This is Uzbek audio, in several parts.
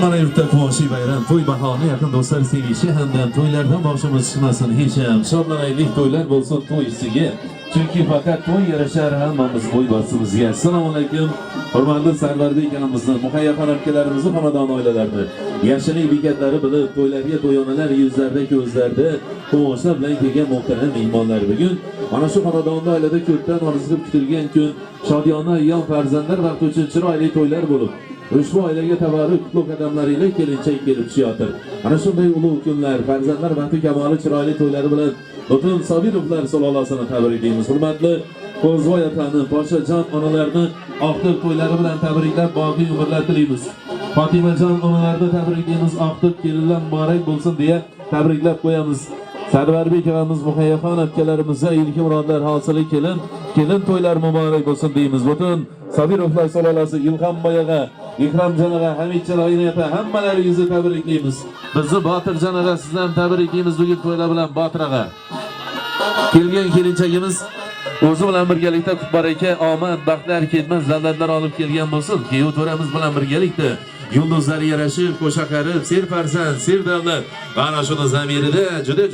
Mana yurtda quvonchli bayram, to'y bahoni yaqin do'stlar sevishi hamdan to'ylardan boshimiz chiqmasin hech ham. Shodlanaylik to'ylar bo'lsin to'yisiga. Chunki faqat to'y yarashar hammamiz bo'y bosimizga. Assalomu alaykum. Hurmatli Sarvarbek akamizni, Muqayyaqon akalarimizni, xonadon oilalarini, yaxshilik bekatlari bilib to'ylarga to'yonalar yuzlarda ko'zlarda quvonchlar bilan kelgan muhtaram mehmonlar bugun mana shu xonadonda oilada ko'pdan orzu kutilgan kun, shodiyona ayyom farzandlar vaqti uchun chiroyli to'ylar bo'lib ushbu oilaga tabarruk qutlug' qadamlariga kelinchak kelib tushayotir. Ana shunday ulug' kunlar, farzandlar baxti kamoli chiroyli to'ylari bilan butun Sobirovlar sulolosini tabriklaymiz. Hurmatli Qo'zvoy otani, Podshojon onalarni oqtib to'ylari bilan tabriklab, boqiy umrlar tilaymiz. Fotimajon onalarni tabriklaymiz, oqtib kelinlar muborak bo'lsin deya tabriklab qo'yamiz. Sarvarbek akamiz, Muqayyaqon akalarimizga ilki murodlar hosili kelin to'ylar muborak bo'lsin deymiz. Butun Sobirovlar sulolasi Ilhom boyaga, Ikramjon og'a, Hamidjon og'a hammalaringizni tabriklaymiz. Bizni Botirjon og'a sizdan tabriklaymiz bugun to'ylar bilan Botir og'a. Kelgan kelinchagimiz o'zi bilan birgalikda qush baraka, omad, baxtlar, ketmas davlatlar olib kelgan bo'lsin. Kuyov to'ramiz bilan birgalikda yulduzlar yarashib, qo'shaqarib, serfarzand, serdavlat va ana shuni zamirida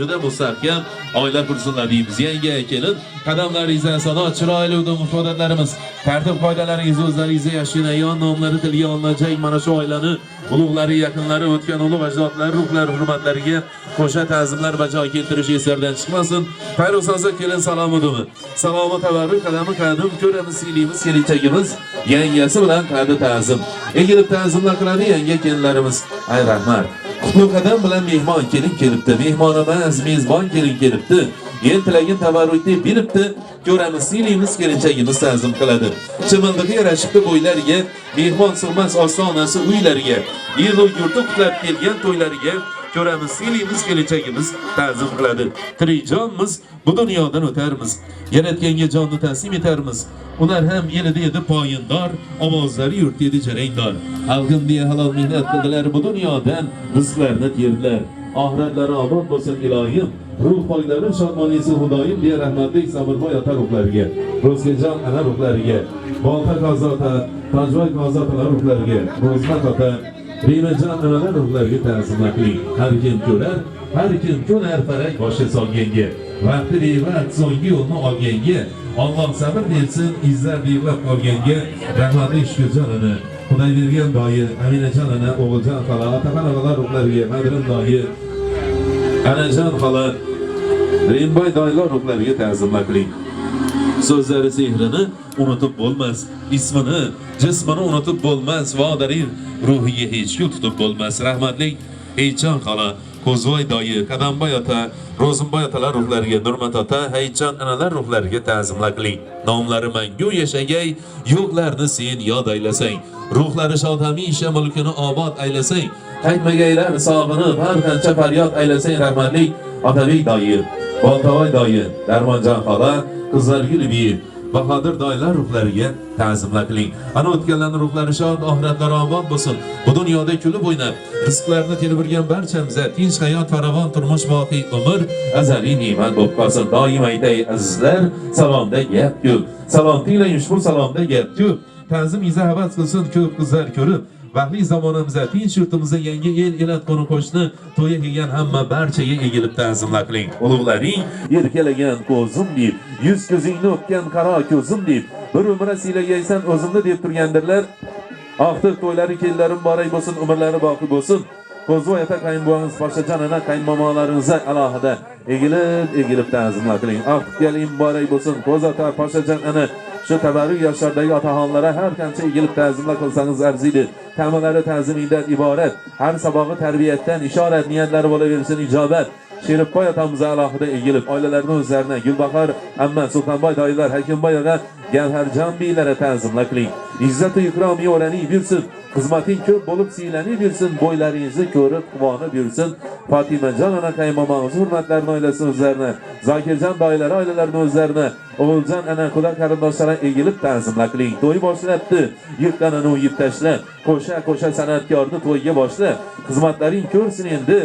juda mustahkam oila qursinlar deymiz. Yangi kelin qadamlaringizga sanoat, chiroyli ifodalarimiz, tartib qoidalaringiz o'zlaringizga yashin ayon nomlari tilga olinajak mana shu oilani ulug'lari, yaqinlari, o'tgan ulug' ajdodlar ruhlari hurmatlariga qo'sha ta'zimlar bajo keltirish eslardan chiqmasin. Xayr so'zga kelin salomudimi. Salomat tabarruk qadami qadim ko'ramiz, siylaymiz kelinchagimiz yangasi bilan qadi ta'zim. Egilib ta'zimlar qiladi yangi kelinlarimiz. Ay rahmat. Qutlug' qadam bilan mehmon kelin kelibdi. Mehmon emas, mezbon kelin kelibdi. Yen tilagin tabarrukni bilibdi. Ko'ramiz, siylaymiz kelinchagimiz ta'zim qiladi. Chimildiqi yarashibdi bo'ylariga, mehmon sig'mas ostonasi uylariga, yil yurti qutlab kelgan to'ylariga ko'ramiz, siylaymiz kelinchagimiz ta'zim qiladi. Tirikjonmiz, bu dunyodan o'tarmiz. Yaratganga jonni taslim etarmiz. Ular ham elida edi poyindor, ovozlari yurt edi jarangdor. Xalqim deya halol mehnat qildilar bu dunyodan, rizqlarni terdilar. Oxiratlari obod bo'lsin ilohim. Ruh poylari shodmonisi Xudoyim deya rahmatli Sabirboy ota ruhlariga, Ro'zgajon ana ruhlariga, Bolta qozota, Tojvoy qozotalar ruhlariga, Ro'zmat ota, Rimajon onalar ruhlariga ta'zimlar qiling. Har kim ko'rar, har kim ko'nar farak boshi solganga. Vaqti revat so'nggi yo'lni olganga, Alloh sabr bersin, izzat yig'lab qolganga. Rahmatli Shukurjon ona, Xudoy bergan doyi, Aminajon ona, O'g'iljon xola, Otaxon og'alar ruhlariga, Madrim doyi, Anajon xola, Rimboy doylar ruhlariga ta'zimlar qiling. So'zlari sehrini unutib bo'lmas, ismini, jismini unutib bo'lmas, vodarir ruhiga hech yo'l tutib bo'lmas. Rahmatli Eychon xola, Qo'zvoy doyi, Qadamboy ota, Ro'zimboy otalar ruhlariga, Nurmat ota, Haychon onalar ruhlariga ta'zimlar qiling. Nomlari mangu yashagay, yo'qlarni sen yod aylasang, ruhlari shod hamisha mulkini obod aylasang, qaytmagaylar sog'inib har qancha faryod aylasang. Rahmatli Otabek doyi, Boltavoy doyi, Darmonjon xola, Qizlargul bi, Bahodir doylar ruhlariga ta'zimlar qiling. Ana o'tganlarning ruhlari shod, oxiratlari obod bo'lsin. Bu dunyoda kulib o'ynab, rizqlarni terib barchamizga tinch hayot, farovon turmush, boqiy umr, azaliy ne'mat bo'lib qolsin. Doim aytay azizlar, salomda gap ko'p. Salom tinglang, ushbu salomda gap ko'p. Ta'zimingizni havas qilsin ko'p qizlar ko'rib. Vaqtli zamonimizda tinch yurtimizda yangi el elat qo'ni qo'shni to'ya kelgan hamma barchaga egilib ta'zimlar qiling. Ulug'laring erkalagan ko'zim deb, yuz ko'zingni o'tgan qaro ko'zim deb, bir umra siylagaysan o'zimni deb turgandirlar. Oxir to'ylari kellarim boray bo'lsin, umrlari boqi bo'lsin. Qo'zvoy ota qaynbo'g'ingiz Poshshajon ana qaynmomolaringizga alohida egilib ta'zimlar qiling. Oxirgalim boray bo'lsin. Qo'z ota Poshshajon ana shu tabarruk yoshlardagi otaxonlara har qancha egilib ta'zimlar qilsangiz arziydi. Ta'malari ta'zimingdan iborat, har sabog'i tarbiyatdan ishorat, niyatlari bo'laversin ijobat. Sheribboy otamizga alohida egilib, oilalarning o'zlarini Gulbahor amma, Sultonboy doylar, Hakimboy og'a, Gavharjon beylari ta'zimlar qiling. Izzat-u ikrom yo'rani yursin. Xizmating ko'p bo'lib siylanib yursin, bo'ylaringizni ko'rib quvonib yursin. Fotimajon ona qaynmomongiz hurmatlarini oilasini o'zlarini, Zokirjon doylari oilalarini o'zlarini, O'g'iljon ana quda qarindoshlari egilib ta'zimlar qiling. To'y boshlabdi, yurtganini uyib tashla, qo'sha san'atkorni to'yga boshla. Xizmatlaring ko'rsin endi.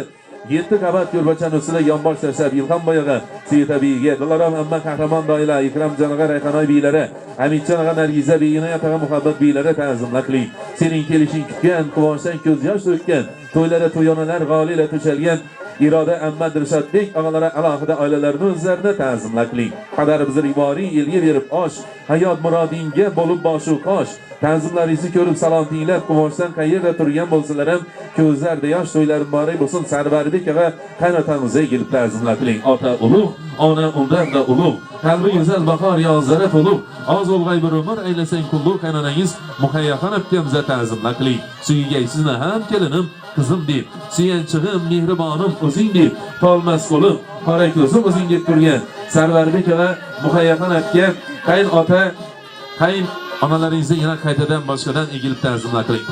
7 qavat yo'lbachani ustida yonbosh tashlab Ilhom boyag'a, Siyetabiga, Dilorom amma Qahramon doylar, Ikromjonaga Rayhanoy beylari, Hamidjonaga Nargiza beyini yataga Muhabbat beylari ta'zimlar qiling. Sening kelishing kutgan, quvonchdan ko'z yosh to'kkan, to'ylarda to'yonalar g'olila to'shalgan Iroda amma Dilshodbek og'alari alohida oilalarni o'zlarini ta'zimlar qiling. Qadarimizni iboriy elga berib osh, hayot murodingga bo'lib boshu qosh. Ta'zimlaringizni ko'rib salom tinglab quvonchdan qayerda turgan bo'lsalar ham ko'zlarda yosh to'ylarim boray bo'lsin. Sarvarbek og'a qaynotamizga egilib ta'zimlar qiling. Ota ulug', ona undan da ulug', qalbi go'zal bahor yozlari to'lib, oz o'lg'ay bir umr aylasang qulluq. Qaynonangiz Muhayyaxon akamizga ta'zimlar qiling. Suygaysizmi ham kelinim qizim deb, suyanchig'im mehribonim o'zing deb, tolmas qo'lim qora ko'zim o'zing deb turgan Sarvarbek og'a Muhayyaxon aka, qayn ota, qayn onalaringizga yana qaytadan boshqadan egilib ta'zimlar qiling.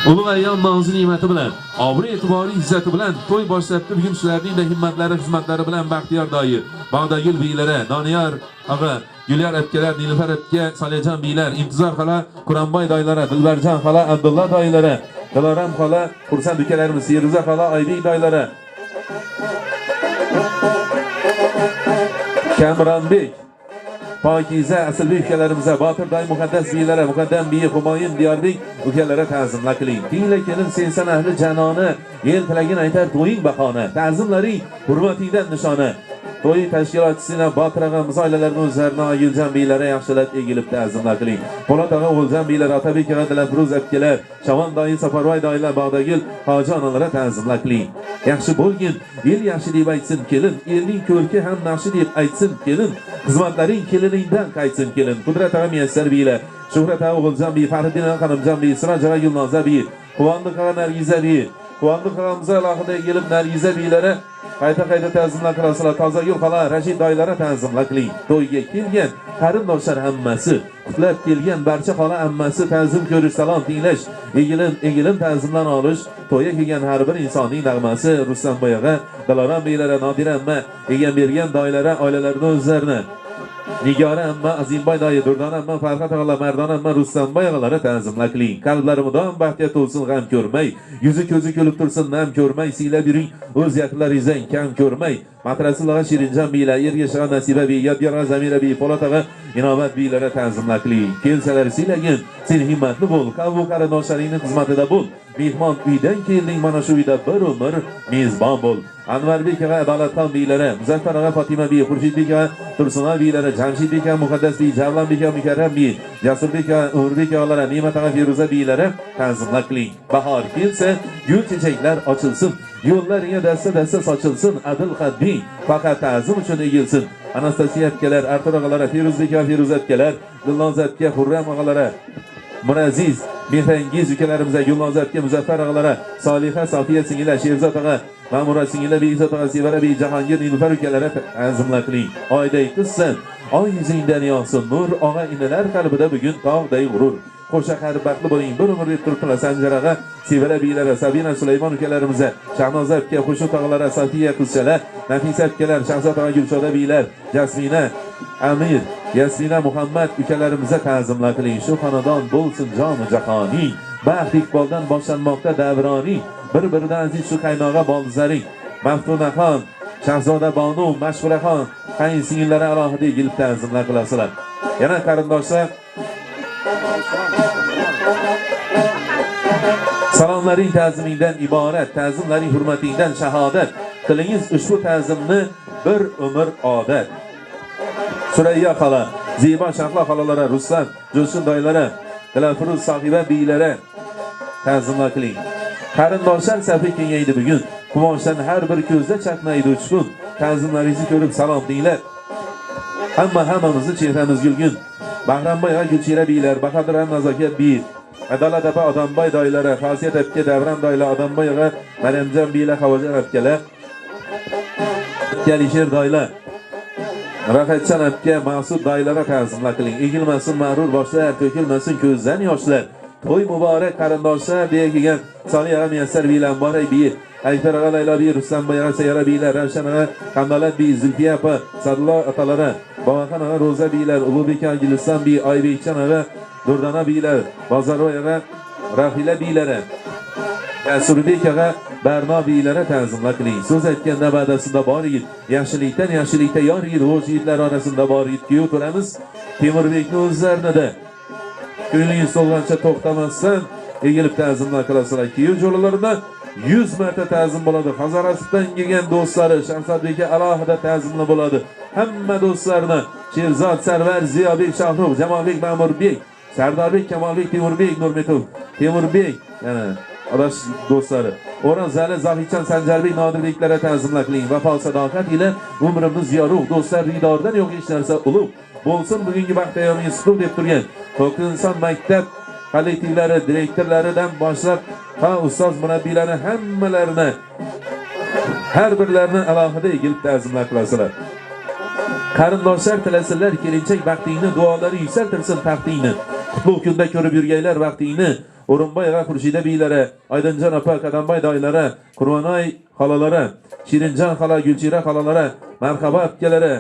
Ulug' ayyom nozi ne'mati bilan, obro' e'tibori izzati bilan to'y boshlabdi. Bugun shularning da himmatlari, xizmatlari bilan Baxtiyor doyi, Bag'dagul beylari, Doniyor og'a, Gulyar akalar, Nilufar aka, Solihajon beylar, Intizor xola, Quronboy doylari, Dilbarjon xola, Abdulloh doylari, Diloram xola, Xursand ukalarimiz, Feruza xola, Oybek doylari, Kamronbek, Pokiza Asilbek ukalarimizga, Botir doy muqaddas beylari, muqaddam biy Humoyun Diyorbek ukalari ta'zimlar qiling. Tingla kelin sensan ahli janoni, el tilagin aytar to'ying bahona. Ta'zimlaring hurmatingdan nishona. To'y tashkilotchisining Botir og'amiz oilalarining o'zlarini Oyiljon beylari yaxshilab egilib ta'zimlar qiling. Po'lat og'a, O'ljon beylar, Otabek og'a, Dilafruz akalar, Shavon doyi, Safarvoy doylar, Bag'dagul hoji onalara ta'zimlar qiling. Yaxshi bo'lgin, el yaxshi deb aytsin kelin, elning ko'rki ham yaxshi deb aytsin kelin. Xizmatlaring keliningdan qaytsin kelin. Qudrat og'a Miyassar beylar, Shuhrat og'a O'ljon bey, Fariddin og'a Qanimjon bey, Siroj og'a Gulnoza bey, Quvondiq og'a Nargiza bey, Quvondiq og'amizga alohida egilib Nargiza beylari qayta ta'zimlar qilasizlar. Tozayo'l xola, Rashid doylari ta'zimlar qiling. To'yga kelgan qarindoshlar hammasi, qutlab kelgan barcha xola hammasi ta'zim ko'rish, salom tinglash, egilib ta'zimlar olish, to'yga kelgan har bir insonning nag'masi. Rustam boyag'a, Dilorom beylari, Nodira amma, egan bergan doylari oilalarining o'zlarini, Nigora amma, Azimboy doyi, Durdona amma, Farhod og'alar, Mardona amma, Rustamboy og'alari ta'zimlar qiling. Qalblari mudom baxtiyat bo'lsin, g'am ko'rmay, yuzi ko'zi kulib tursin, nam ko'rmay, siylab yuring, o'z yaqinlaringizdan kam ko'rmay. Matrasul og'a Shirinjon beylar, Ergash og'a Nasiba bey, Yodgor og'a Zamira bey, Po'lat og'a Inobat beylari ta'zimlar qiling. Kelsalar siylagin, sen himmatli bo'l, qavm qarindoshlaringning xizmatida bo'l. Mehmon uydan kelding, mana shu uyda bir umr mezbon bo'l. Anvarbek og'a Adolatxon beylari, Muzaffar og'a Fatima bey, Xurshidbek og'a Tursunov beylari, Jamshidbek og'a Muqaddas bey, Javlonbek og'a Mukarram bey, Jasurbek og'a Umrbek og'alari, Ne'mat og'a Feruza beylari ta'zimlar qiling. Bahor kelsa, gul chechaklar ochilsin, yo'llariga dasta sochilsin, adil qadbing faqat ta'zim uchun egilsin. Anastasiya akalar, Artur og'alari, Feruzbek og'a Feruza akalar, Dilnoza aka, Xurram og'alari, Muraziz, Mehrangiz ukalarimizga, Gulnoza aka, Muzaffar og'alari, Soliha, Sofiya singillar, Sherzod og'a, Ma'mura singillar, Bekzod og'a, Sevara bey, Jahongir, Nilufar ukalari ta'zimlar qiling. Oyday qizsan, oy yuzingdan yog'sin nur, og'a inalar qalbida bugun tog'day g'urur. Qo'sha qarib baxtli bo'ling, bir umr deb turibdilar. Sanjar og'a, Sevara beylari, Sabina Sulaymon ukalarimizga, Shahnoza aka, Xushnud og'alari, Sofiya qizchalar, Nafisa akalar, Shahzod og'a Gulshoda beylar, Jasmina, Amir, Yasmina Muhammad ukalarimizga ta'zimlar qiling. Shu xonadon bo'lsin jonu jahoniy, baxt iqboldan boshlanmoqda davroning, bir-biridan aziz shu qaynog'a boldizaring. Maftunaxon, Shahzoda Bonu, Mashhuraxon, qayn singillari alohida egilib ta'zimlar qilasizlar. Yana qarindoshlar Salomlaring ta'zimingdan iborat, ta'zimlaring hurmatingdan shahodat. Qilingiz ushbu ta'zimni bir umr odat. Surayya xola, Ziba Shahlo xolalara, Ruslan, Jo'shin doylari, Dilafruz sohiba biylari ta'zimlar qiling. Qarindoshlar safi kengaydi bugun. Quvonchdan har bir ko'zda chaqnaydi uchqun. Ta'zimlaringizni ko'rib salom dinglar. Hammamizni chehramiz gulgun. Bahramboy va Gulchira biylar, Bahodir ham Nazokat biy, Adolat opa Odamboy doylari, Xosiyat apka Davron doylar, Odamboy va Maryamjon biylar, Havojar apkalar, Alisher doylar, Rafatjon apka, Maqsud doylara ta'zimlar qiling. Egilmasin mag'rur boshlar, to'kilmasin ko'zdan yoshlar. To'y muborak qarindoshlar deya kelgan Soniy ag'a Miyassar biylar, Muborak biy, Akbar ag'a Laylo biy, Rustamboy ag'a Sayyora biylar, Ravshan ag'a Qandolat biy, Zulfiya opa, Sadullo otalari, Boboxon ag'a Ro'za biylar, Ulug'bek ag'a Guliston biy, Oybekjon ag'a Durdona biylar, Bozorboy ag'a Rahila biylari, Surbek ag'a Barno biylari ta'zimlar qiling. So'z aytganda va'dasida bor yigit, yaxshilikda yor yigit, o'z yigitlar orasida bor yigit. Kuyov turamiz Temurbekni o'zlarinida. Ko'nglingiz to'lgancha to'xtamasdan egilib ta'zimlar qilasizlar. Kuyov jo'ralarida 100 marta ta'zim bo'ladi. Hazorasdan kelgan do'stlari Shamsadbekka alohida ta'zimlar bo'ladi. Hamma do'stlarni Sherzod Sarvar, Ziyobek Shohrux, Jamolbek Ma'murbek, Sardorbek Kamalbek, Temurbek Nurmetov, Temurbek, yana odosh do'stlari, O'ran Zali, Zohidjon Sanjarbek, Nodirbeklari ta'zimlar qiling. Vafo sadoqat ila umrimiz yorug', do'stlar ridordan yo'q hech narsa ulug' bo'lsin. Bugungi baxtiyoringiz qutlug' deb turgan To'kinson maktab kollektivlari direktorlaridan boshlab va ustoz murabbiylari hammalarini, har birlarini alohida egilib ta'zimlar qilasizlar. Qarindoshlar tilasizlar kelinchak baxtingni, duolari yuksaltirsin taxtingni. Qutlug' kunda ko'rib yurgaylar vaqtingni. O'rinboy va Xurshida biylari, Oydinjon opa, Qadamboy doylari, Qur'onoy xolalari, Shirinjon xola, Gulchira xolalari, Marhabo akalari,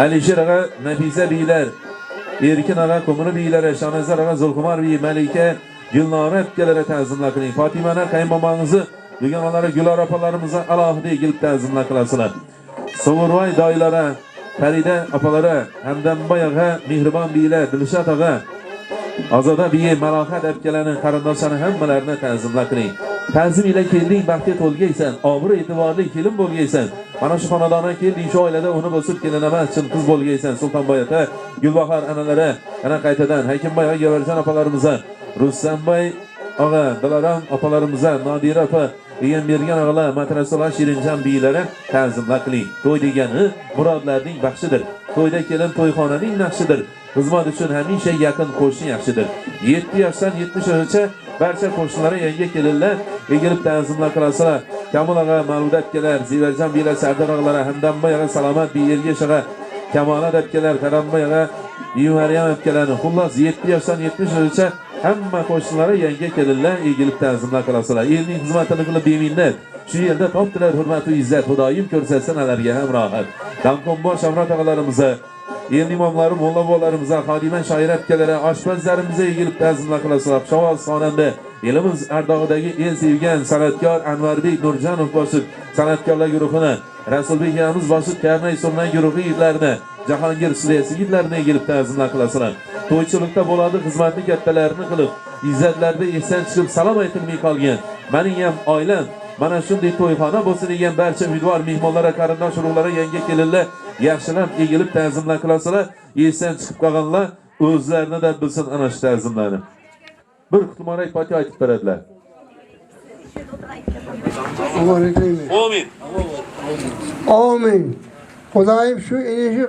Alisher ag'a Nafisa biylar, Erkin ag'a Ko'mir biylari, Shonazar ag'a Zulqumar biy, Malika Gulnora akalari ta'zimlar qiling. Fatima ana qaymomongizni, dugonalari Gulora opalarimizni alohida egilib ta'zimlar qilasizlar. Sovurvoy doylari, Farida opalari, Hamdamboy ag'a, Mehribon biylar, Dilshod ag'a, Ozoda biy, Malohat akalarining qarindoshlari hammalarini ta'zimlar qiling. Ta'zim ila kelding, baxtga to'lgaysan, obro' e'tiborli kelin bo'lgaysan. Mana shu xonadonga kelding, shu oilada uni bosib kelin emas, chin qiz bo'lgaysan. Sultonboy ota, Gulbahor analari, ana qaytadan Hakimboy va Gevarjon opalarimizga, Rustamboy og'a, Dilarom opalarimizga, Nodira opa, degan bergan og'alar, matrasalar, Shirinjon biylari ta'zimlar qiling. To'y degani murodlarning baxshidir. To'yda kelin to'yxonaning naqshidir. Xizmat uchun hamisha yaqin qo'shni yaxshidir. 7 yoshdan 70 yoshgacha barcha qo'shnilar yangi kelinlar egilib ta'zimlar qilasizlar. Kamol ag'a, Mavlud akalar, Zivarjon biylar, Sardor og'alari, Hamdamboy ag'a, Salomat biy, Ergash ag'a, Kamolat akalar, Qaramboy ag'a, Maryam akalarni, xullas 7 yoshdan 70 yoshgacha hamma qo'shnilar yangi kelinlar egilib ta'zimlar qilasizlar. Elning xizmatini qilib beminnat shu yerda topdilar hurmat va izzat. Xudoyim ko'rsatsin alarga ham rohat. Damqonbosh Shamrat og'alarimizga, el imomlari, mulla bolalarimiz, xodima shoir akalari, oshpazlarimizga egilib ta'zimlar qilasizlar. Shovuz xonanda, elimiz ardog'idagi el sevgan san'atkor Anvarbek Nurjonov boshib san'atkorlar guruhini, Rasulbek akamiz boshib Karnay Surnay guruhi yigitlarini, Jahongir Sudesi yigitlarini egilib ta'zimlar qilasizlar. To'ychilikda bo'ladi xizmatni kattalarini qilib, izzatlarda esdan chiqib salom aytilmay qolgan mening ham oilam mana shunday to'yxona bo'lsin degan barcha umidvor mehmonlarga, qarindosh urug'larga, yangi kelinlar yaxshilab egilib ta'zimlar qilasizlar. Esdan chiqib qolganlar o'zlarini da bilsin ana shu ta'zimlarni. Bir qutmorak Fotiha aytib beradilar. Amin. Amin. Xudoyim shu inishi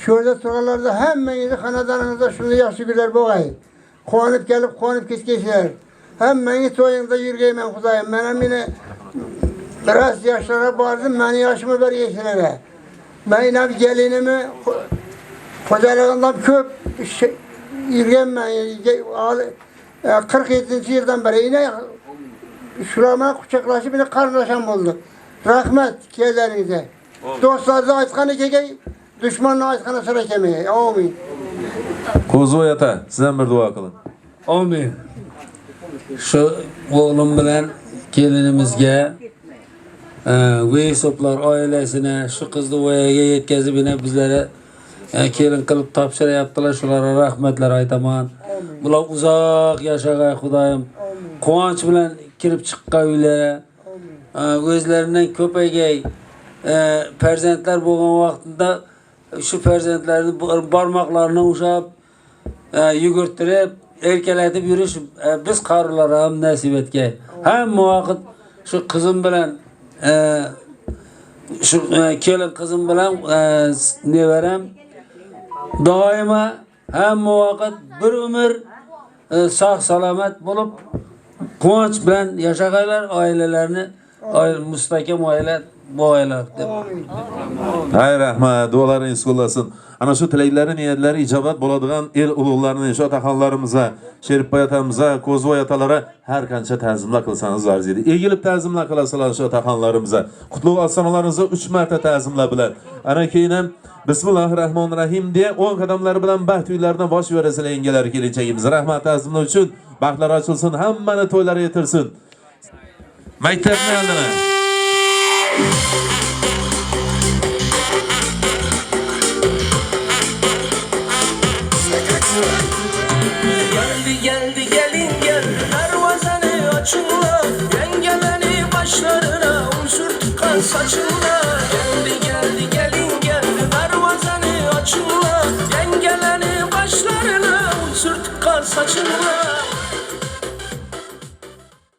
ko'rda turganlarda hammangizni xonadoningizda shunday yaxshi kunlar bo'lg'ay. Quvonib kelib, quvonib ketgaysizlar. Hammangiz to'yingizda yurgayman Xudoyim. Mana meni biroz yoshlarga bordim, meni yoshimni bergaysizlar. Men ham gelinimi xo'jaligimdan ko'p yurganman. 47-yildan beri yine shularga quchoqlashib meni qarindoshim bo'ldi. Rahmat kelganingize. Do'stlarga aytgani kelgay, dushmanni aytgani sira kelmay. Amin. Qo'zoy ota, sizdan bir duo qiling. Amin. Şu oğlum bilan kelinimizga Veysoplar ailesine şu kızlı voyaga yetkazib bizlere kelin qilib topshirayaptilar, shularga rahmatlar aytaman. Bular uzoq yashagay Xudoyim. Quvonch bilan kirib chiqqan uylarga, o'zlaridan ko'paygay. Farzandlar bo'lgan vaqtida shu farzandlarni barmoqlarini ushab, yugurtirib, erkalatib yurish biz qarilar ham nasib etgan. Hamma vaqt shu qizim bilan şu kelin kızım bilan nevaram doima hamma vaqt bir umr sog' salomat bo'lib quvonch bilan yashagaylar, oilalarini mustahkam oila boylar deb. Hay rahmat, duolaringiz qo'llasin. Ana shu tilaklarin niyatlari ijobat bo'ladigan el ulug'larini, shu otaxonlarimizga, Sheripboy otamizga, Ko'zboy otalara har qancha ta'zimlar qilsangiz arziydi. Egilib ta'zimlar qilasizlar shu otaxonlarimizga. Qutlug' osmonlaringizga 3 marta ta'zimlar bilan. Ana keyin ham Bismillahirrahmanirrahim deya 10 qadamlar bilan baxt uylardan bosh verasizlar yengalar kelajagimiz. Rahmat ta'zimlar uchun baxtlar ochilsin, hammani to'ylari yetirsin. Maktabni aldilar. Geldi gelin gel, darvazanı açınla, yengeleni başlarına unsur tıkan saçınla. Geldi gelin gel, darvazanı açınla, yengeleni başlarına unsur tıkan saçınla.